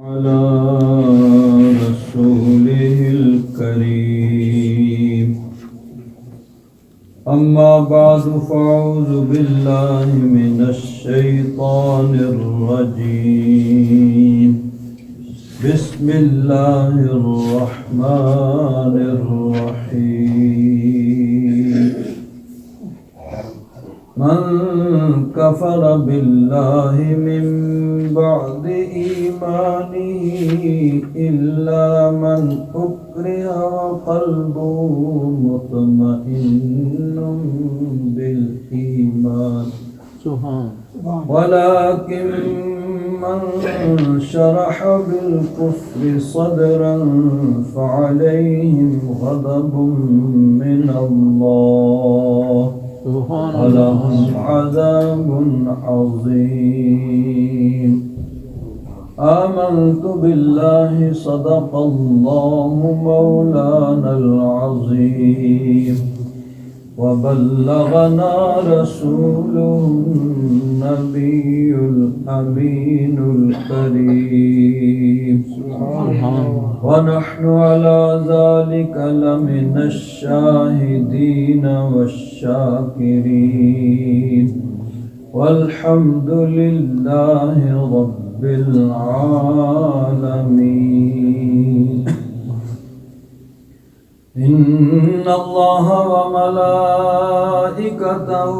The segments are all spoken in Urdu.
على رسوله الكريم أما بعد فأعوذ بالله من الشيطان الرجيم بسم الله الرحمن الرحيم من كفر بالله من بعد إيمانه إلا من أكره وقلبه مطمئن بالإيمان ولكن من شرح بالكفر صدرا فعليهم غضب من الله ولهم عذاب عظيم آمنت بالله صدق الله مولانا العظيم وبلغنا رسوله النبي الأمين الكريم ونحن على ذلك لمن الشاهدين والشاكرين والحمد لله رب العالمين إن الله وملائكته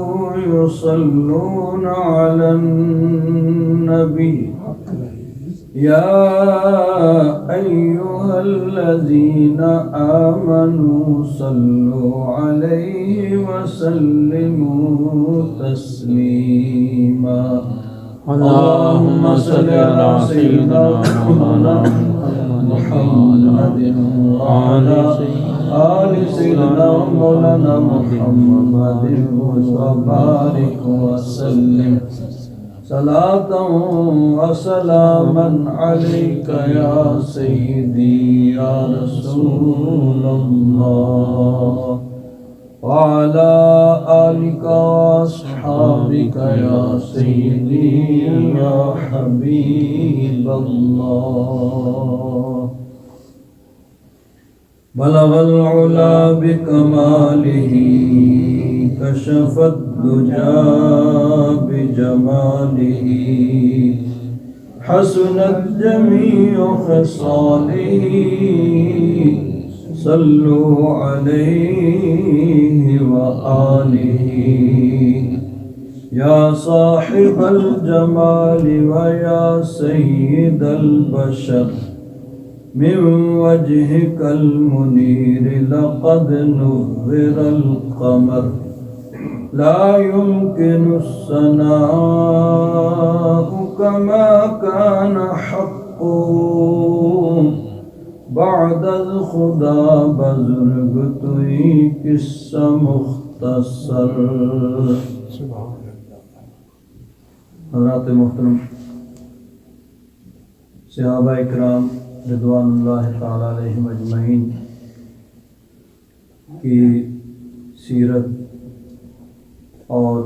يصلون على النبي يا أيها الذين آمنوا صلوا عليه وسلموا تسليما اللهم صل على سيدنا محمد وعلى آل سيدنا مولانا محمد وبارك وسلم صلاة وسلاما عليك يا سيدي يا رسول الله وعلى آلك وأصحابك يا سيدي يا حبيب الله بلغ العلا بكماله كشف الدجى بجماله حسنت جميع خصاله صلوا عليه وآله يا صاحب الجمال ويا سيد البشر من وجهك المنير لقد نور القمر لا يمكن الثناء كما كان حقه بعد الخدا بزرگ توئی قصہ مختصر. حضرات محترم، صحابہ اکرام رضوان اللہ تعالی علیہم اجمعین کی سیرت اور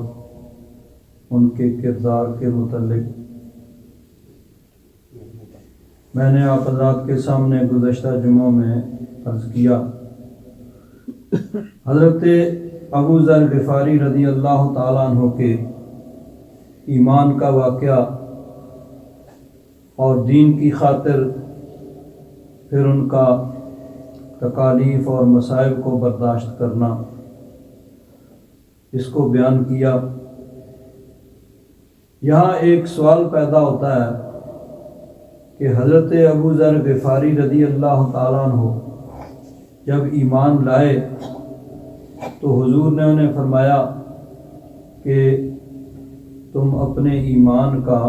ان کے کردار کے متعلق میں نے آپ حضرات کے سامنے گزشتہ جمعوں میں عرض کیا. حضرت ابو ذر غفاری رضی اللہ تعالیٰ عنہ کے ایمان کا واقعہ اور دین کی خاطر پھر ان کا تکالیف اور مصائب کو برداشت کرنا، اس کو بیان کیا. یہاں ایک سوال پیدا ہوتا ہے کہ حضرت ابو ذر غفاری رضی اللہ تعالیٰ عنہ جب ایمان لائے تو حضور نے انہیں فرمایا کہ تم اپنے ایمان کا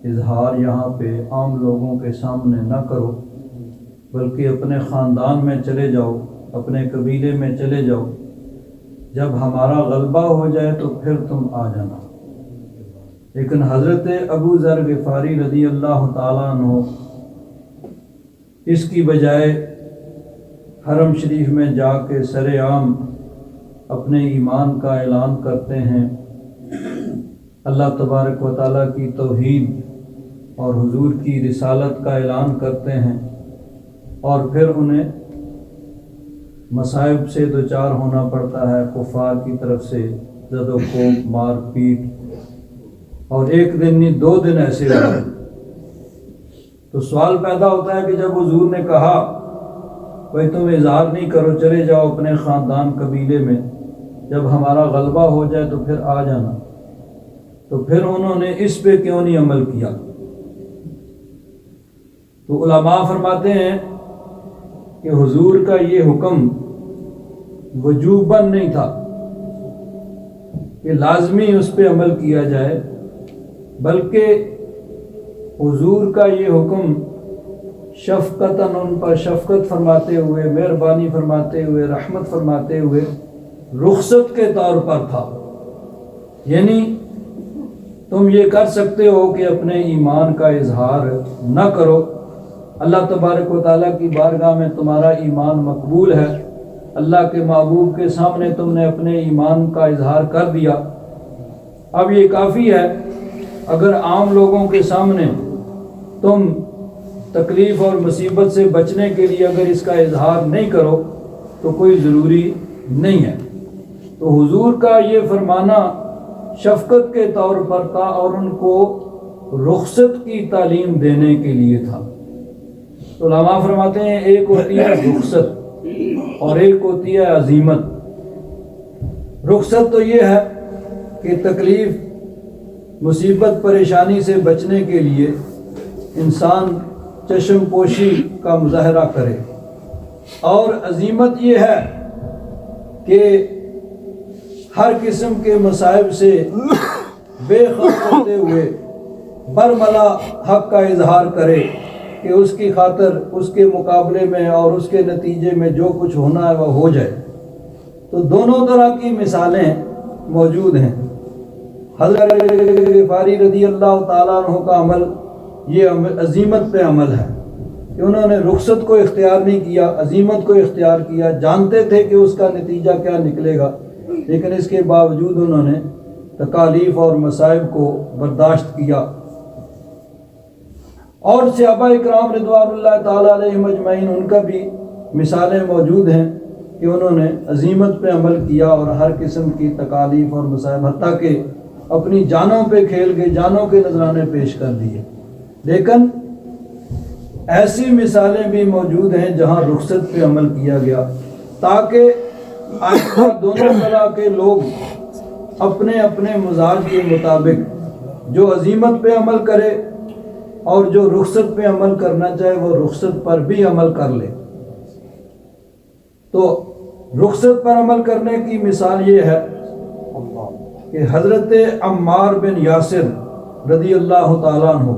اظہار یہاں پہ عام لوگوں کے سامنے نہ کرو، بلکہ اپنے خاندان میں چلے جاؤ، اپنے قبیلے میں چلے جاؤ، جب ہمارا غلبہ ہو جائے تو پھر تم آ جانا. لیکن حضرت ابو ذر غفاری رضی اللہ تعالیٰ عنہ اس کی بجائے حرم شریف میں جا کے سر عام اپنے ایمان کا اعلان کرتے ہیں، اللہ تبارک و تعالیٰ کی توحید اور حضور کی رسالت کا اعلان کرتے ہیں اور پھر انہیں مصائب سے دوچار ہونا پڑتا ہے، کفار کی طرف سے زد و کوب، مار پیٹ، اور ایک دن نہیں 2 دن ایسے ہوئے۔ تو سوال پیدا ہوتا ہے کہ جب حضور نے کہا بھائی تم اظہار نہیں کرو، چلے جاؤ اپنے خاندان قبیلے میں، جب ہمارا غلبہ ہو جائے تو پھر آ جانا، تو پھر انہوں نے اس پہ کیوں نہیں عمل کیا؟ تو علماء فرماتے ہیں کہ حضور کا یہ حکم وجوباً نہیں تھا کہ لازمی اس پہ عمل کیا جائے، بلکہ حضور کا یہ حکم شفقتاً ان پر شفقت فرماتے ہوئے، مہربانی فرماتے ہوئے، رحمت فرماتے ہوئے رخصت کے طور پر تھا۔ یعنی تم یہ کر سکتے ہو کہ اپنے ایمان کا اظہار نہ کرو، اللہ تبارک و تعالیٰ کی بارگاہ میں تمہارا ایمان مقبول ہے، اللہ کے محبوب کے سامنے تم نے اپنے ایمان کا اظہار کر دیا، اب یہ کافی ہے۔ اگر عام لوگوں کے سامنے تم تکلیف اور مصیبت سے بچنے کے لیے اگر اس کا اظہار نہیں کرو تو کوئی ضروری نہیں ہے۔ تو حضور کا یہ فرمانا شفقت کے طور پر تھا اور ان کو رخصت کی تعلیم دینے کے لیے تھا۔ تو علماء فرماتے ہیں ایک ہوتی ہے رخصت اور ایک ہوتی ہے عزیمت۔ رخصت تو یہ ہے کہ تکلیف، مصیبت، پریشانی سے بچنے کے لیے انسان چشم پوشی کا مظاہرہ کرے، اور عزیمت یہ ہے کہ ہر قسم کے مصائب سے بے خبر ہوتے ہوئے برملا حق کا اظہار کرے کہ اس کی خاطر اس کے مقابلے میں اور اس کے نتیجے میں جو کچھ ہونا ہے وہ ہو جائے۔ تو دونوں طرح کی مثالیں موجود ہیں۔ حضرت غفاری رضی اللہ تعالیٰ عنہ کا عمل یہ عزیمت پہ عمل ہے کہ انہوں نے رخصت کو اختیار نہیں کیا، عزیمت کو اختیار کیا، جانتے تھے کہ اس کا نتیجہ کیا نکلے گا، لیکن اس کے باوجود انہوں نے تکالیف اور مصائب کو برداشت کیا۔ اور صحابہ اکرام رضوان اللہ تعالیٰ علیہم اجمعین، ان کا بھی مثالیں موجود ہیں کہ انہوں نے عزیمت پہ عمل کیا اور ہر قسم کی تکالیف اور مصائب، حتیٰ کہ اپنی جانوں پہ کھیل کے جانوں کے نذرانے پیش کر دیے۔ لیکن ایسی مثالیں بھی موجود ہیں جہاں رخصت پہ عمل کیا گیا، تاکہ آئندہ دونوں طرح کے لوگ اپنے اپنے مزاج کے مطابق جو عزیمت پہ عمل کرے اور جو رخصت پہ عمل کرنا چاہے وہ رخصت پر بھی عمل کر لے۔ تو رخصت پر عمل کرنے کی مثال یہ ہے کہ حضرت عمار بن یاسر رضی اللہ تعالیٰ عنہ،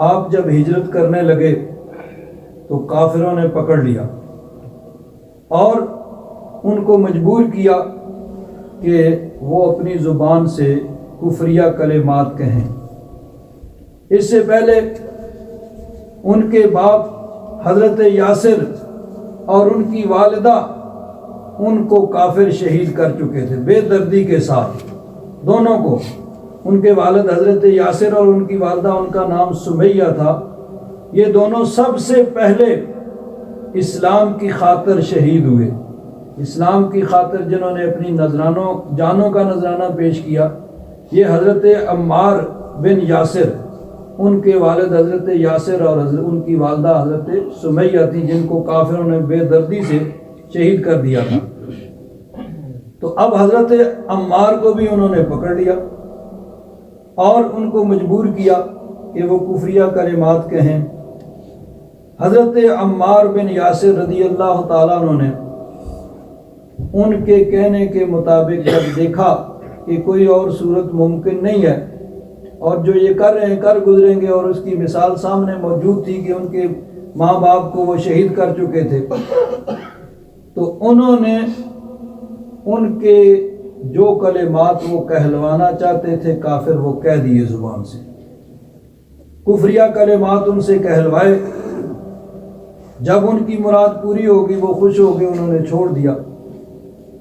آپ جب ہجرت کرنے لگے تو کافروں نے پکڑ لیا اور ان کو مجبور کیا کہ وہ اپنی زبان سے کفریہ کلمات کہیں۔ اس سے پہلے ان کے باپ حضرت یاسر اور ان کی والدہ ان کو کافر شہید کر چکے تھے، بے دردی کے ساتھ دونوں کو۔ ان کے والد حضرت یاسر اور ان کی والدہ، ان کا نام سمیہ تھا، یہ دونوں سب سے پہلے اسلام کی خاطر شہید ہوئے۔ اسلام کی خاطر جنہوں نے اپنی جانوں کا نذرانہ پیش کیا، یہ حضرت عمار بن یاسر، ان کے والد حضرت یاسر اور ان کی والدہ حضرت سمیہ تھی، جن کو کافروں نے بے دردی سے شہید کر دیا تھا۔ تو اب حضرت عمار کو بھی انہوں نے پکڑ لیا اور ان کو مجبور کیا کہ وہ کفریہ کلمات کہیں۔ حضرت عمار بن یاسر رضی اللہ تعالیٰ عنہ نے ان کے کہنے کے مطابق جب دیکھا کہ کوئی اور صورت ممکن نہیں ہے اور جو یہ کر رہے ہیں کر گزریں گے، اور اس کی مثال سامنے موجود تھی کہ ان کے ماں باپ کو وہ شہید کر چکے تھے، تو انہوں نے ان کے جو کلمات وہ کہلوانا چاہتے تھے کافر، وہ کہہ دیے زبان سے، کفریہ کلمات ان سے کہلوائے۔ جب ان کی مراد پوری ہوگی، وہ خوش ہو گئے، انہوں نے چھوڑ دیا۔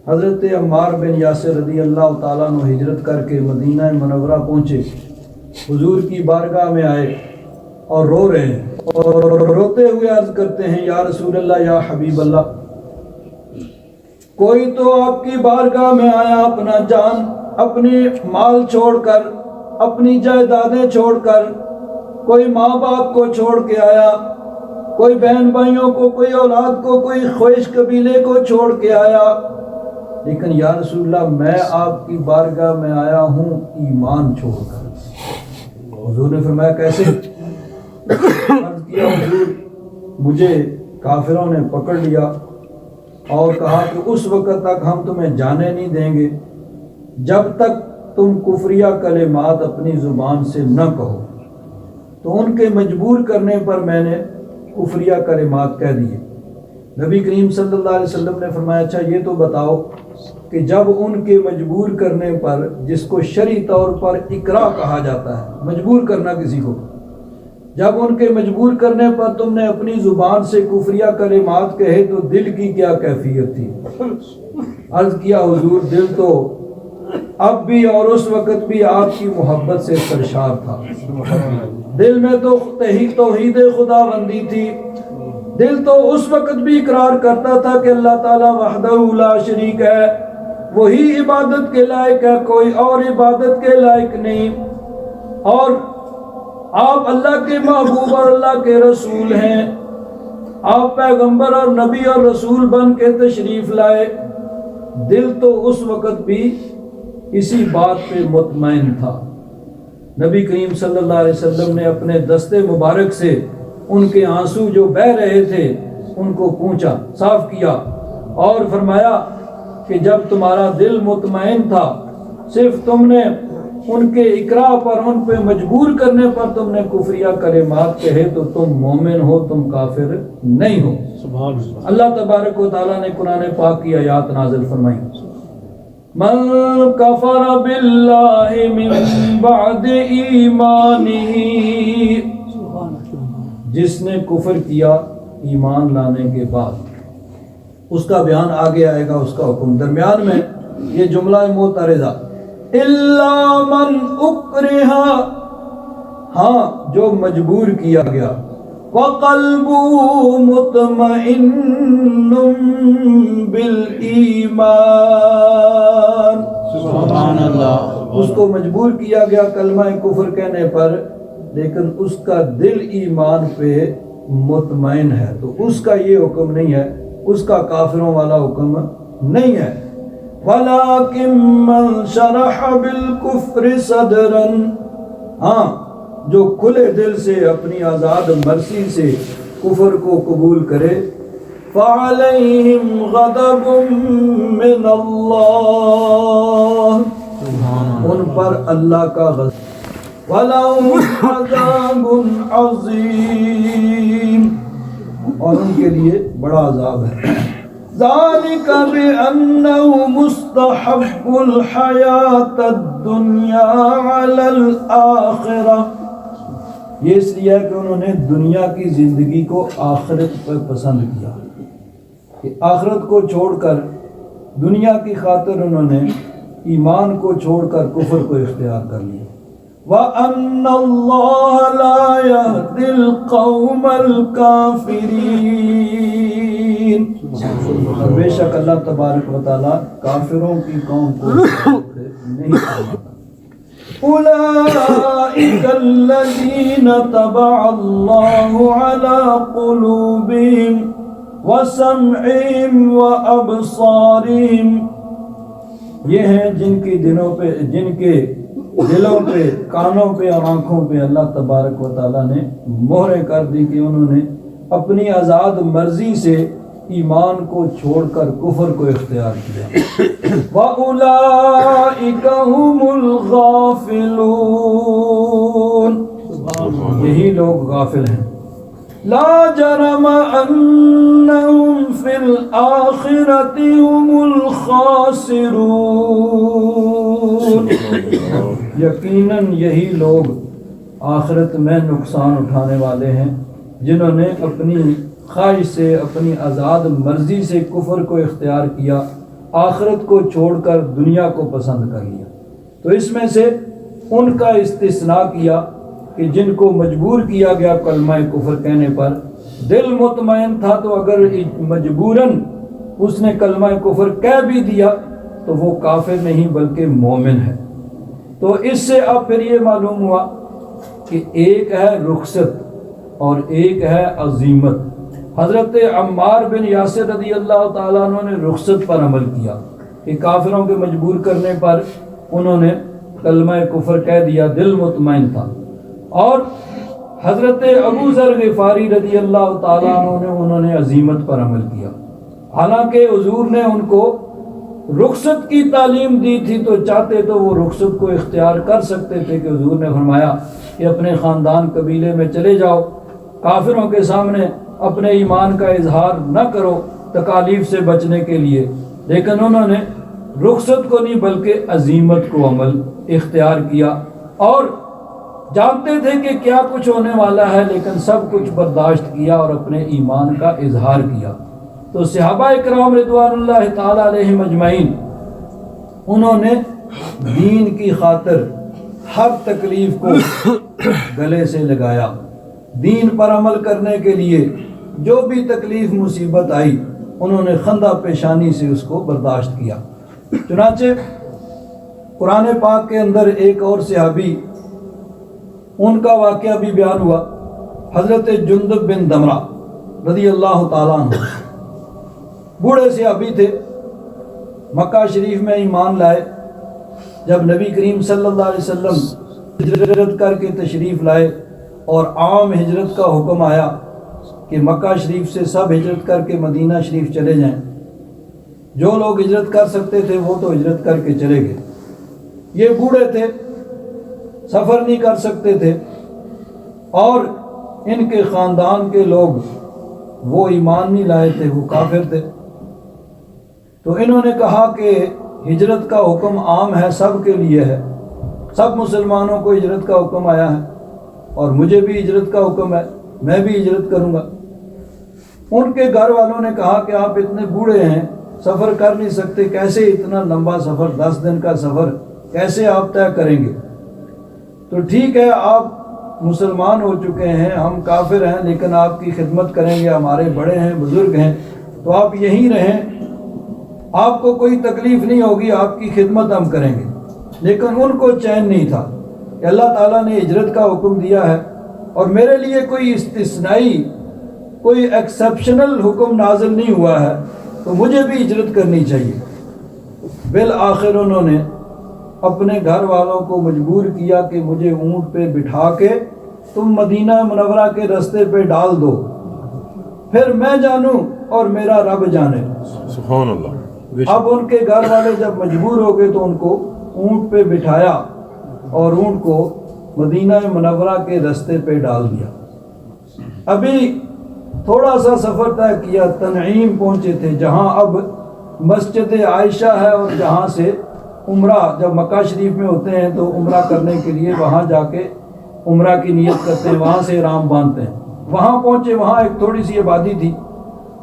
حضرت عمار بن یاسر رضی اللہ تعالیٰ عنہ ہجرت کر کے مدینہ منورہ پہنچے حضور کی بارگاہ میں آئے اور رو رہے ہیں اور روتے ہوئے عرض کرتے ہیں یا رسول اللہ یا حبیب اللہ، کوئی تو آپ کی بارگاہ میں آیا اپنا جان، اپنی مال چھوڑ کر، اپنی جائیدادیں چھوڑ کر، کوئی ماں باپ کو چھوڑ کے آیا، کوئی بہن بھائیوں کو، کوئی اولاد کو، کوئی خویش قبیلے کو چھوڑ کے آیا، لیکن یا رسول اللہ میں آپ کی بارگاہ میں آیا ہوں ایمان چھوڑ کر۔ حضور نے فرمایا کیسے؟ عرض کیا حضور مجھے کافروں نے پکڑ لیا اور کہا کہ اس وقت تک ہم تمہیں جانے نہیں دیں گے جب تک تم کفریہ کلمات اپنی زبان سے نہ کہو، تو ان کے مجبور کرنے پر میں نے کفریہ کلمات کہہ دیے۔ نبی کریم صلی اللہ علیہ وسلم نے فرمایا اچھا یہ تو بتاؤ کہ جب ان کے مجبور کرنے پر، جس کو شرعی طور پر اکراہ کہا جاتا ہے، مجبور کرنا کسی کو، جب ان کے مجبور کرنے پر تم نے اپنی زبان سے کفریہ کلمات کہے تو دل کی کیا کیفیت تھی؟ عرض کیا حضور دل تو اب بھی اور اس وقت بھی آپ کی محبت سے سرشار تھا، دل میں تو توحید خدا بندی تھی، دل تو اس وقت بھی اقرار کرتا تھا کہ اللہ تعالیٰ وحدہ لا شریک ہے، وہی عبادت کے لائق ہے، کوئی اور عبادت کے لائق نہیں، اور آپ اللہ کے محبوب اور اللہ کے رسول ہیں، آپ پیغمبر اور نبی اور رسول بن کے تشریف لائے۔ دل تو اس وقت بھی اسی بات پہ مطمئن تھا۔ نبی کریم صلی اللہ علیہ وسلم نے اپنے دستے مبارک سے ان کے آنسو جو بہہ رہے تھے ان کو پونچھا، صاف کیا اور فرمایا کہ جب تمہارا دل مطمئن تھا، صرف تم نے ان کے اقراء پر، ان پہ مجبور کرنے پر تم نے کفریہ کلمات کہے تو تم مومن ہو، تم کافر نہیں ہو۔ سبحان اللہ۔ اللہ تبارک و تعالیٰ نے قرآن پاک کی آیات نازل فرمائی، من کفر باللہ من بعد ایمانہ، جس نے کفر کیا ایمان لانے کے بعد، اس کا بیان آگے آئے گا، اس کا حکم۔ درمیان میں یہ جملہ معترضہ الا من اکرہ، ہاں جو مجبور کیا گیا، وقلبہ مطمئن بالایمان، سبحان اللہ۔ اس کو مجبور کیا گیا کلمہ کفر کہنے پر، لیکن اس کا دل ایمان پہ مطمئن ہے، تو اس کا یہ حکم نہیں ہے، اس کا کافروں والا حکم نہیں ہے۔ وَلَكِن مَّن شَرَحَ بِالْكُفْرِ صَدْرًا، ہاں جو کھلے دل سے اپنی آزاد مرضی سے کفر کو قبول کرے، فَعَلَيْهِمْ غَضَبٌ مِّنَ اللَّهِ، ان پر اللہ کا غضب، وَلَهُمْ عَذَابٌ عَظِيمٌ، اور ان کے لیے بڑا عذاب ہے۔ ذَلِكَ بِأَنَّهُ مُسْتَحَبُّ الْحَيَاةَ الدُّنْيَا عَلَى الْآخِرَةِ، یہ اس لیے ہے کہ انہوں نے دنیا کی زندگی کو آخرت پر پسند کیا، کہ آخرت کو چھوڑ کر دنیا کی خاطر انہوں نے ایمان کو چھوڑ کر کفر کو اختیار کر لیا۔ وَأَنَّ اللَّهَ لَا يَهْدِي الْقَوْمَ الْكَافِرِينَ، اور بے شک اللہ تبارک و تعالیٰ کافروں کی قوم کو نہیں کرتا۔ أُولَئِكَ الَّذِينَ طَبَعَ اللَّهُ عَلَى قُلُوبِهِمْ وَسَمْعِهِمْ وَأَبْصَارِهِمْ، یہ ہیں جن کے دلوں پہ، کانوں پہ اور آنکھوں پہ اللہ تبارک و تعالیٰ نے مہریں کر دی کہ انہوں نے اپنی آزاد مرضی سے ایمان کو چھوڑ کر کفر کو اختیار کیا۔ وَأُولَئِكَ هُمُ الْغَافِلُونَ، یہی لوگ غافل ہیں۔ لا جرم انہم فی الآخرۃ هم الخاسرون، یقیناً یہی لوگ آخرت میں نقصان اٹھانے والے ہیں جنہوں نے اپنی خواہش سے، اپنی آزاد مرضی سے کفر کو اختیار کیا، آخرت کو چھوڑ کر دنیا کو پسند کر لیا۔ تو اس میں سے ان کا استثناء کیا کہ جن کو مجبور کیا گیا کلمہ کفر کہنے پر، دل مطمئن تھا تو اگر مجبوراً اس نے کلمہ کفر کہہ بھی دیا تو وہ کافر نہیں بلکہ مومن ہے۔ تو اس سے اب پھر یہ معلوم ہوا کہ ایک ہے رخصت اور ایک ہے عزیمت۔ حضرت عمار بن یاسر رضی اللہ تعالیٰ عنہ نے رخصت پر عمل کیا کہ کافروں کے مجبور کرنے پر انہوں نے کلمہ کفر کہہ دیا، دل مطمئن تھا۔ اور حضرت ابو ذر غفاری رضی اللہ تعالیٰ عنہ انہوں نے عزیمت پر عمل کیا، حالانکہ حضور نے ان کو رخصت کی تعلیم دی تھی، تو چاہتے تو وہ رخصت کو اختیار کر سکتے تھے کہ حضور نے فرمایا کہ اپنے خاندان قبیلے میں چلے جاؤ، کافروں کے سامنے اپنے ایمان کا اظہار نہ کرو تکالیف سے بچنے کے لیے، لیکن انہوں نے رخصت کو نہیں بلکہ عزیمت کو عمل اختیار کیا، اور جانتے تھے کہ کیا کچھ ہونے والا ہے لیکن سب کچھ برداشت کیا اور اپنے ایمان کا اظہار کیا۔ تو صحابہ اکرام رضوان اللہ تعالی علیہم اجمعین انہوں نے دین کی خاطر ہر تکلیف کو گلے سے لگایا، دین پر عمل کرنے کے لیے جو بھی تکلیف مصیبت آئی انہوں نے خندہ پیشانی سے اس کو برداشت کیا۔ چنانچہ قرآن پاک کے اندر ایک اور صحابی، ان کا واقعہ بھی بیان ہوا، حضرت جندب بن دمرہ رضی اللہ تعالیٰ عنہ، بوڑھے صحابی تھے، مکہ شریف میں ایمان لائے۔ جب نبی کریم صلی اللہ علیہ وسلم ہجرت کر کے تشریف لائے اور عام ہجرت کا حکم آیا کہ مکہ شریف سے سب ہجرت کر کے مدینہ شریف چلے جائیں، جو لوگ ہجرت کر سکتے تھے وہ تو ہجرت کر کے چلے گئے، یہ بوڑھے تھے، سفر نہیں کر سکتے تھے، اور ان کے خاندان کے لوگ وہ ایمان نہیں لائے تھے، وہ کافر تھے۔ تو انہوں نے کہا کہ ہجرت کا حکم عام ہے، سب کے لیے ہے، سب مسلمانوں کو ہجرت کا حکم آیا ہے اور مجھے بھی ہجرت کا حکم ہے، میں بھی ہجرت کروں گا۔ ان کے گھر والوں نے کہا کہ آپ اتنے بوڑھے ہیں، سفر کر نہیں سکتے، کیسے اتنا لمبا سفر، 10 دن کا سفر کیسے آپ طے کریں گے؟ تو ٹھیک ہے، آپ مسلمان ہو چکے ہیں، ہم کافر ہیں، لیکن آپ کی خدمت کریں گے، ہمارے بڑے ہیں، بزرگ ہیں، تو آپ یہیں رہیں، آپ کو کوئی تکلیف نہیں ہوگی، آپ کی خدمت ہم کریں گے۔ لیکن ان کو چین نہیں تھا کہ اللہ تعالیٰ نے ہجرت کا حکم دیا ہے اور میرے لیے کوئی استثنائی، کوئی ایکسیپشنل حکم نازل نہیں ہوا ہے، تو مجھے بھی ہجرت کرنی چاہیے۔ بالآخر انہوں نے اپنے گھر والوں کو مجبور کیا کہ مجھے اونٹ پہ بٹھا کے تم مدینہ منورہ کے رستے پہ ڈال دو، پھر میں جانوں اور میرا رب جانے۔ سبحان اللہ۔ اب ان کے گھر والے جب مجبور ہو گئے تو ان کو اونٹ پہ بٹھایا اور اونٹ کو مدینہ منورہ کے رستے پہ ڈال دیا۔ ابھی تھوڑا سا سفر طے کیا، تنعیم پہنچے تھے، جہاں اب مسجد عائشہ ہے، اور جہاں سے عمرہ، جب مکہ شریف میں ہوتے ہیں تو عمرہ کرنے کے لیے وہاں جا کے عمرہ کی نیت کرتے ہیں، وہاں سے احرام باندھتے ہیں۔ وہاں پہنچے، وہاں ایک تھوڑی سی آبادی تھی،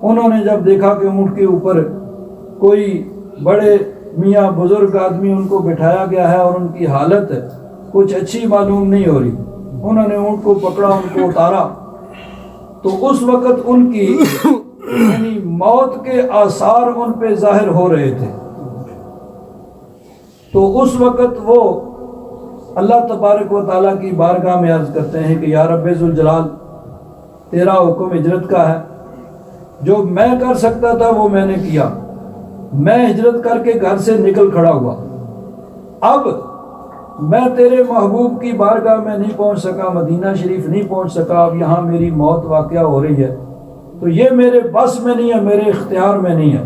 انہوں نے جب دیکھا کہ اونٹ کے اوپر کوئی بڑے میاں بزرگ آدمی ان کو بٹھایا گیا ہے اور ان کی حالت کچھ اچھی معلوم نہیں ہو رہی، انہوں نے اونٹ کو پکڑا، ان کو اتارا، تو اس وقت ان کی یعنی موت کے آثار ان پہ ظاہر ہو رہے تھے۔ تو اس وقت وہ اللہ تبارک و تعالیٰ کی بارگاہ میں عرض کرتے ہیں کہ یا رب ذوالجلال، تیرا حکم ہجرت کا ہے، جو میں کر سکتا تھا وہ میں نے کیا، میں ہجرت کر کے گھر سے نکل کھڑا ہوا، اب میں تیرے محبوب کی بارگاہ میں نہیں پہنچ سکا، مدینہ شریف نہیں پہنچ سکا، اب یہاں میری موت واقعہ ہو رہی ہے، تو یہ میرے بس میں نہیں ہے، میرے اختیار میں نہیں ہے،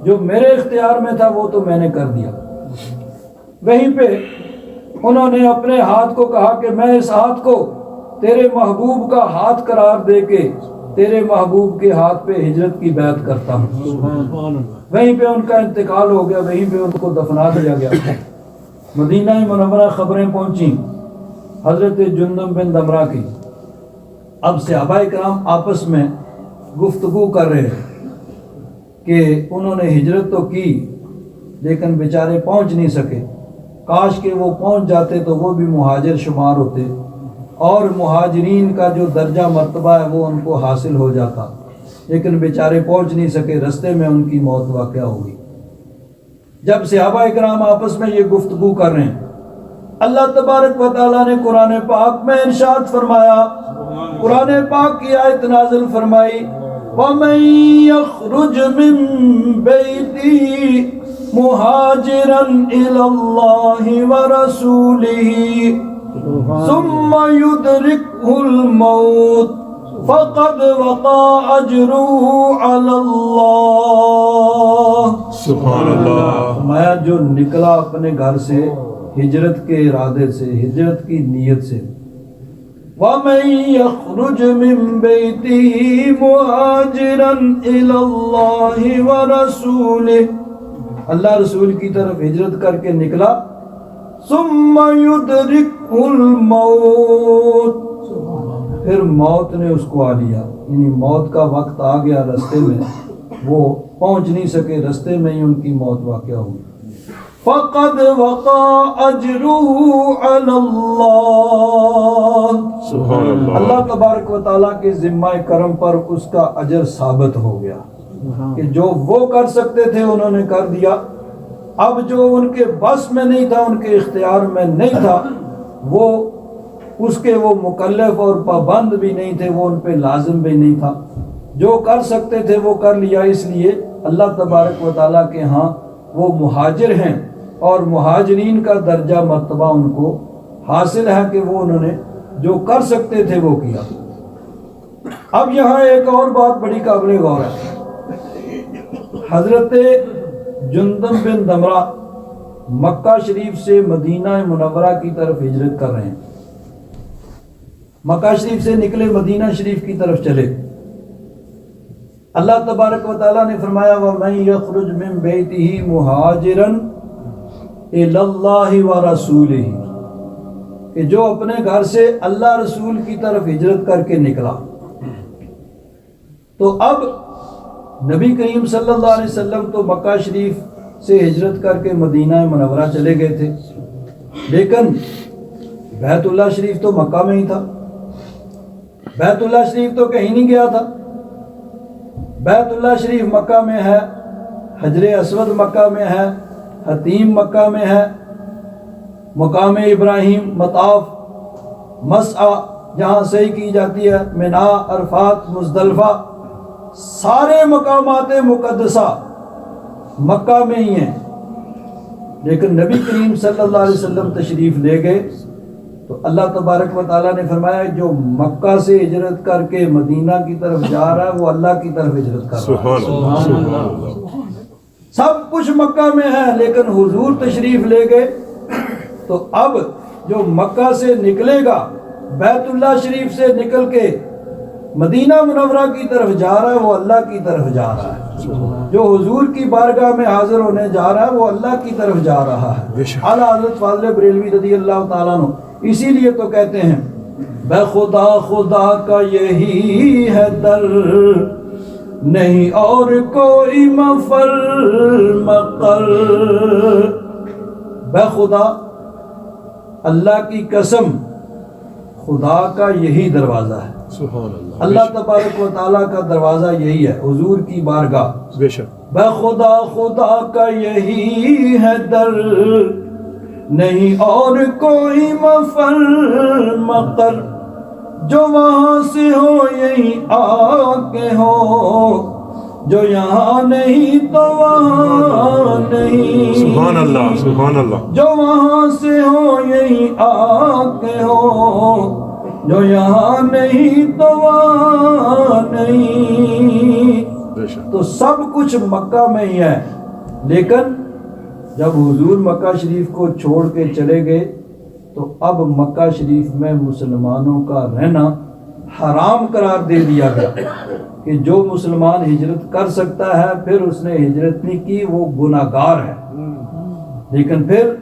جو میرے اختیار میں تھا وہ تو میں نے کر دیا۔ وہیں پہ انہوں نے اپنے ہاتھ کو کہا کہ میں اس ہاتھ کو تیرے محبوب کا ہاتھ قرار دے کے تیرے محبوب کے ہاتھ پہ ہجرت کی بیعت کرتا ہوں۔ وہیں پہ ان کا انتقال ہو گیا، وہیں پہ ان کو دفنا دیا گیا۔ مدینہ منورہ خبریں پہنچیں حضرت جندب بن دمرہ کی۔ اب صحابہ کرام آپس میں گفتگو کر رہے ہیں کہ انہوں نے ہجرت تو کی لیکن بیچارے پہنچ نہیں سکے، کاش کہ وہ پہنچ جاتے تو وہ بھی مہاجر شمار ہوتے، اور مہاجرین کا جو درجہ مرتبہ ہے وہ ان کو حاصل ہو جاتا، لیکن بیچارے پہنچ نہیں سکے، رستے میں ان کی موت واقع ہو گئی۔ جب صحابہ اکرام آپس میں یہ گفتگو کر رہے ہیں، اللہ تبارک و تعالیٰ نے قرآن پاک میں ارشاد فرمایا، قرآن پاک کی آیت نازل فرمائی، وَمَن يَخْرُجْ مِن بَيْتِهِ مُهَاجِرًا إِلَى اللَّهِ وَرَسُولِهِ ثُمَّ يُدْرِكْهُ الْمَوْتُ فَقَدْ وَقَعَ أَجْرُهُ عَلَى اللَّهِ۔ سبحان اللہ۔ فرمایا جو نکلا اپنے گھر سے ہجرت کے ارادے سے، ہجرت کی نیت سے، وَمَن يَخْرُجْ مِن بَيْتِهِ مُهَاجِرًا إِلَى اللَّهِ وَرَسُولِهِ، اللہ رسول کی طرف ہجرت کر کے نکلا، ثُمَّ يُدْرِكْهُ الْمَوْتُ، پھر موت نے اس کو آ لیا، یعنی موت کا وقت آ گیا رستے میں، وہ پہنچ نہیں سکے، رستے میں ہی ان کی موت واقع ہوئی۔ فَقَدْ وَقَعَ أَجْرُهُ عَلَى اللَّهِ، سبحان اللہ۔ اللہ تبارک و تعالیٰ کے ذمہ کرم پر اس کا اجر ثابت ہو گیا کہ جو وہ کر سکتے تھے انہوں نے کر دیا، اب جو ان کے بس میں نہیں تھا، ان کے اختیار میں نہیں تھا، وہ اس کے وہ مکلف اور پابند بھی نہیں تھے، وہ ان پہ لازم بھی نہیں تھا، جو کر سکتے تھے وہ کر لیا۔ اس لیے اللہ تبارک و تعالیٰ کے ہاں وہ مہاجر ہیں، اور مہاجرین کا درجہ مرتبہ ان کو حاصل ہے کہ وہ انہوں نے جو کر سکتے تھے وہ کیا۔ اب یہاں ایک اور بات بڑی قابل غور ہے، حضرت جندب بن دمرہ مکہ شریف سے مدینہ منورہ کی طرف ہجرت کر رہے ہیں، مکہ شریف سے نکلے مدینہ شریف کی طرف چلے، اللہ تبارک و تعالیٰ نے فرمایا وَمَن يَخْرُجْ مِن بَيْتِهِ مُهَاجِرًا إِلَى اللَّهِ وَرَسُولِهِ، کہ جو اپنے گھر سے اللہ رسول کی طرف ہجرت کر کے نکلا۔ تو اب نبی کریم صلی اللہ علیہ وسلم تو مکہ شریف سے ہجرت کر کے مدینہ منورہ چلے گئے تھے، لیکن بیت اللہ شریف تو مکہ میں ہی تھا، بیت اللہ شریف تو کہیں نہیں گیا تھا، بیت اللہ شریف مکہ میں ہے، حجر اسود مکہ میں ہے، حتیم مکہ میں ہے، مقام ابراہیم، مطاف، مسعی جہاں صحیح کی جاتی ہے، منا، عرفات، مزدلفہ، سارے مقامات مقدسہ مکہ میں ہی ہیں، لیکن نبی کریم صلی اللہ علیہ وسلم تشریف لے گئے تو اللہ تبارک و تعالیٰ نے فرمایا جو مکہ سے ہجرت کر کے مدینہ کی طرف جا رہا ہے وہ اللہ کی طرف ہجرت کر رہا ہے۔ سبحان اللہ۔ سب کچھ مکہ میں ہے، لیکن حضور تشریف لے گئے تو اب جو مکہ سے نکلے گا، بیت اللہ شریف سے نکل کے مدینہ منورہ کی طرف جا رہا ہے وہ اللہ کی طرف جا رہا ہے، جو حضور کی بارگاہ میں حاضر ہونے جا رہا ہے وہ اللہ کی طرف جا رہا ہے۔ اعلیٰ حضرت فاضل بریلوی رضی اللہ تعالیٰ عنہ اسی لیے تو کہتے ہیں بے خدا خدا کا یہی ہے در، نہیں اور کوئی مفر مقر، بے خدا اللہ کی قسم خدا کا یہی دروازہ ہے، سبحان اللہ۔ اللہ تبارک و تعالیٰ کا دروازہ یہی ہے، حضور کی بارگاہ، بے شک۔ بے خدا خدا کا یہی ہے در، نہیں اور کوئی مفر مقر، جو وہاں سے ہو یہی آ کے ہو، جو یہاں نہیں تو وہاں نہیں، سبحان اللہ، سبحان اللہ۔ جو وہاں سے ہو یہی آ کے ہو، جو یہاں نہیں تو وہاں نہیں۔ بے شک۔ تو سب کچھ مکہ میں ہی ہے، لیکن جب حضور مکہ شریف کو چھوڑ کے چلے گئے تو اب مکہ شریف میں مسلمانوں کا رہنا حرام قرار دے دیا گیا کہ جو مسلمان ہجرت کر سکتا ہے پھر اس نے ہجرت نہیں کی وہ گناہگار ہے۔ لیکن پھر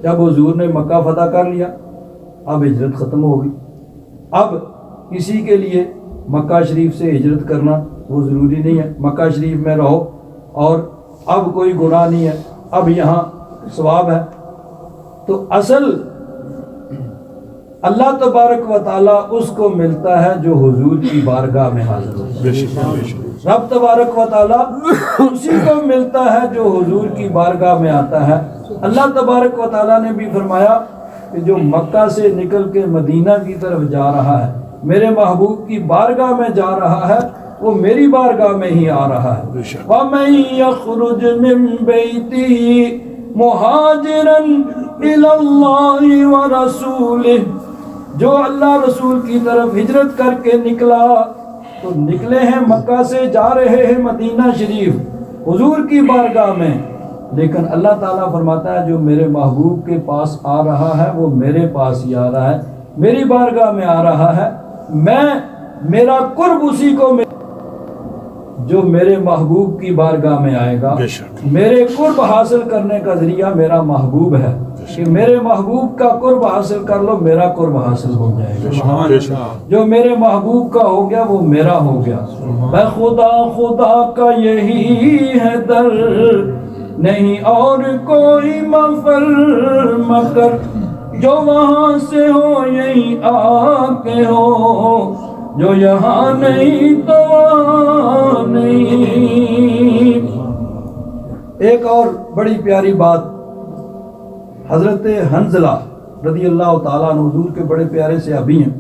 جب حضور نے مکہ فتح کر لیا اب ہجرت ختم ہو گئی، اب کسی کے لیے مکہ شریف سے ہجرت کرنا وہ ضروری نہیں ہے، مکہ شریف میں رہو اور اب کوئی گناہ نہیں ہے، اب یہاں ثواب ہے۔ تو اصل اللہ تبارک و تعالیٰ اس کو ملتا ہے جو حضور کی بارگاہ میں حاضر ہوتا بے ہے. شک بے شک رب تبارک و تعالیٰ اسی کو ملتا ہے جو حضور کی بارگاہ میں آتا ہے. اللہ تبارک و تعالیٰ نے بھی فرمایا کہ جو مکہ سے نکل کے مدینہ کی طرف جا رہا ہے، میرے محبوب کی بارگاہ میں جا رہا ہے، وہ میری بارگاہ میں ہی آ رہا ہے. بے شک وَمَن يَخْرُجْ مِن بَيْتِهِ مُهَاجِرًا إِلَى اللَّهِ وَرَسُولِهِ، جو اللہ رسول کی طرف ہجرت کر کے نکلا تو نکلے ہیں مکہ سے، جا رہے ہیں مدینہ شریف حضور کی بارگاہ میں، لیکن اللہ تعالیٰ فرماتا ہے جو میرے محبوب کے پاس آ رہا ہے وہ میرے پاس ہی آ رہا ہے، میری بارگاہ میں آ رہا ہے. میرا قرب اسی کو جو میرے محبوب کی بارگاہ میں آئے گا. بے شک میرے قرب حاصل کرنے کا ذریعہ میرا محبوب ہے کہ میرے محبوب کا قرب حاصل کر لو، میرا قرب حاصل ہو جائے گا. بے شک جو میرے محبوب کا ہو گیا وہ میرا ہو گیا. میں خدا کا یہی ہے در، نہیں اور کوئی مفر مکر، جو وہاں سے ہو یہی آ کے ہو، جو یہاں نہیں تو وہاں نہیں. ایک اور بڑی پیاری بات، حضرت حنظلہ رضی اللہ تعالیٰ عنہ حضور کے بڑے پیارے صحابی ہیں.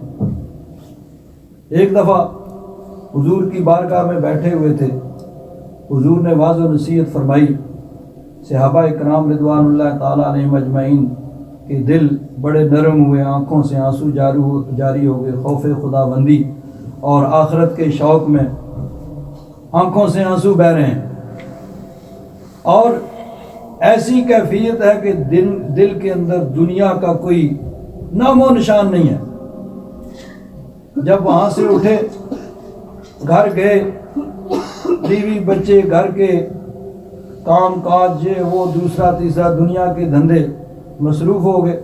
ایک دفعہ حضور کی بارگاہ میں بیٹھے ہوئے تھے، حضور نے واضح و نصیحت فرمائی. صحابہ اکرام رضوان اللہ تعالیٰ علیہم اجمعین کے دل بڑے نرم ہوئے، آنکھوں سے آنسو جاری ہو گئے، خوف خدا بندی اور آخرت کے شوق میں آنکھوں سے آنسو بہہ رہے ہیں. اور ایسی کیفیت ہے کہ دل کے اندر دنیا کا کوئی نام و نشان نہیں ہے. جب وہاں سے اٹھے، گھر گئے، بیوی بچے گھر کے کام کاج، یہ وہ دوسرا تیسرا دنیا کے دھندے مصروف ہو گئے.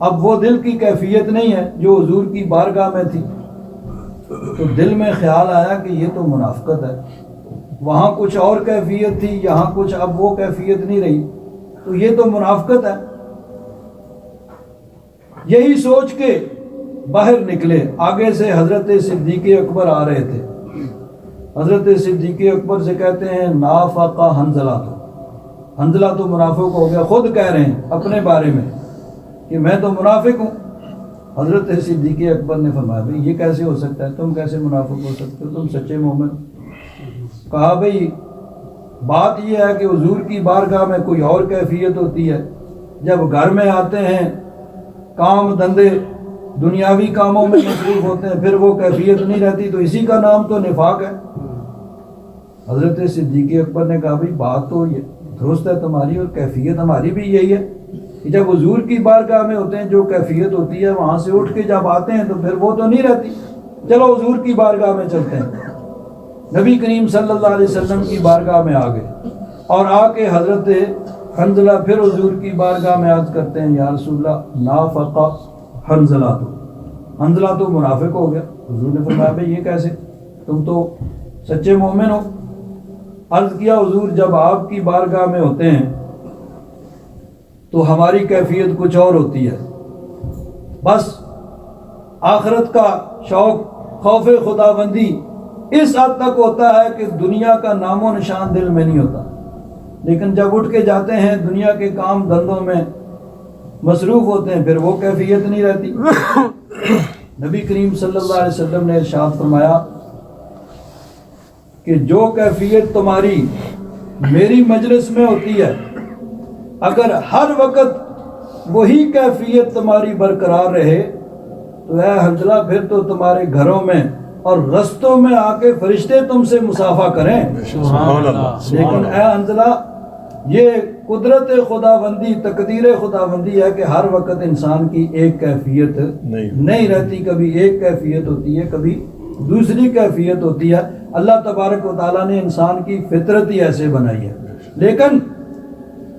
اب وہ دل کی کیفیت نہیں ہے جو حضور کی بارگاہ میں تھی. تو دل میں خیال آیا کہ یہ تو منافقت ہے، وہاں کچھ اور کیفیت تھی، یہاں کچھ، اب وہ کیفیت نہیں رہی، تو یہ تو منافقت ہے. یہی سوچ کے باہر نکلے. آگے سے حضرت صدیق اکبر آ رہے تھے. حضرت صدیق اکبر سے کہتے ہیں نافق حنظلہ، حنظلہ تو منافق ہو گیا. خود کہہ رہے ہیں اپنے بارے میں کہ میں تو منافق ہوں. حضرت صدیق اکبر نے فرمایا بھئی یہ کیسے ہو سکتا ہے، تم کیسے منافق ہو سکتے ہو، تم سچے مومن. کہا بھئی بات یہ ہے کہ حضور کی بارگاہ میں کوئی اور کیفیت ہوتی ہے، جب گھر میں آتے ہیں کام دھندے دنیاوی کاموں میں مصروف ہوتے ہیں، پھر وہ کیفیت نہیں رہتی، تو اسی کا نام تو نفاق ہے. حضرت صدیق اکبر نے کہا بھئی بات تو یہ درست ہے تمہاری، اور کیفیت ہماری بھی یہی ہے کہ جب حضور کی بارگاہ میں ہوتے ہیں جو کیفیت ہوتی ہے، وہاں سے اٹھ کے جب آتے ہیں تو پھر وہ تو نہیں رہتی. چلو حضور کی بارگاہ میں چلتے ہیں. نبی کریم صلی اللہ علیہ وسلم کی بارگاہ میں آ گئے اور آ کے حضرت حنظلہ پھر حضور کی بارگاہ میں عرض کرتے ہیں یا رسول اللہ نافق حنظلہ، حنظلہ تو منافق ہو گیا. حضور نے فرمایا بھئی یہ کیسے، تم تو سچے مومن ہو. عرض کیا حضور جب آپ کی بارگاہ میں ہوتے ہیں تو ہماری کیفیت کچھ اور ہوتی ہے، بس آخرت کا شوق، خوف خدا بندی اس حد تک ہوتا ہے کہ دنیا کا نام و نشان دل میں نہیں ہوتا. لیکن جب اٹھ کے جاتے ہیں دنیا کے کام دھندوں میں مصروف ہوتے ہیں، پھر وہ کیفیت نہیں رہتی. نبی کریم صلی اللہ علیہ وسلم نے ارشاد فرمایا کہ جو کیفیت تمہاری میری مجلس میں ہوتی ہے، اگر ہر وقت وہی کیفیت تمہاری برقرار رہے تو اے حنظلہ پھر تو تمہارے گھروں میں اور رستوں میں آ کے فرشتے تم سے مصافحہ کریں. سبحان اللہ. لیکن اے حنظلہ یہ قدرت خدا بندی، تقدیر خدا بندی ہے کہ ہر وقت انسان کی ایک کیفیت نہیں رہتی. کبھی ایک کیفیت ہوتی ہے، کبھی دوسری کیفیت ہوتی ہے. اللہ تبارک و تعالیٰ نے انسان کی فطرت ہی ایسے بنائی ہے. لیکن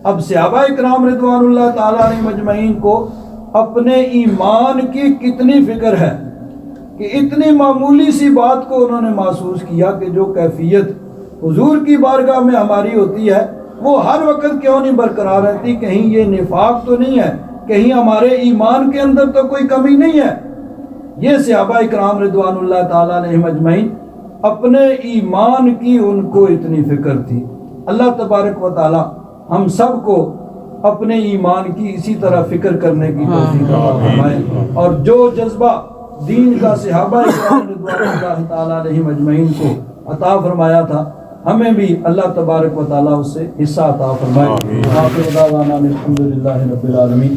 اب صحابہ اکرام رضوان اللہ تعالیٰ علیہم اجمعین کو اپنے ایمان کی کتنی فکر ہے کہ اتنی معمولی سی بات کو انہوں نے محسوس کیا کہ جو کیفیت حضور کی بارگاہ میں ہماری ہوتی ہے وہ ہر وقت کیوں نہیں برقرار رہتی؟ کہیں یہ نفاق تو نہیں ہے، کہیں ہمارے ایمان کے اندر تو کوئی کمی نہیں ہے؟ یہ صحابہ اکرام رضوان اللہ تعالیٰ علیہم اجمعین، اپنے ایمان کی ان کو اتنی فکر تھی۔ اللہ تبارک و تعالیٰ ہم سب کو اپنے ایمان کی اسی طرح فکر کرنے کی توفیق عطا فرمائے، اور جو جذبہ دین کا صحابہ اکرام رضوان اللہ تعالیٰ علیہم اجمعین کو عطا فرمایا تھا، ہمیں بھی اللہ تبارک و تعالیٰ اس سے حصہ عطا فرمائے۔ آخر دعوانا الحمدللہ رب العالمین۔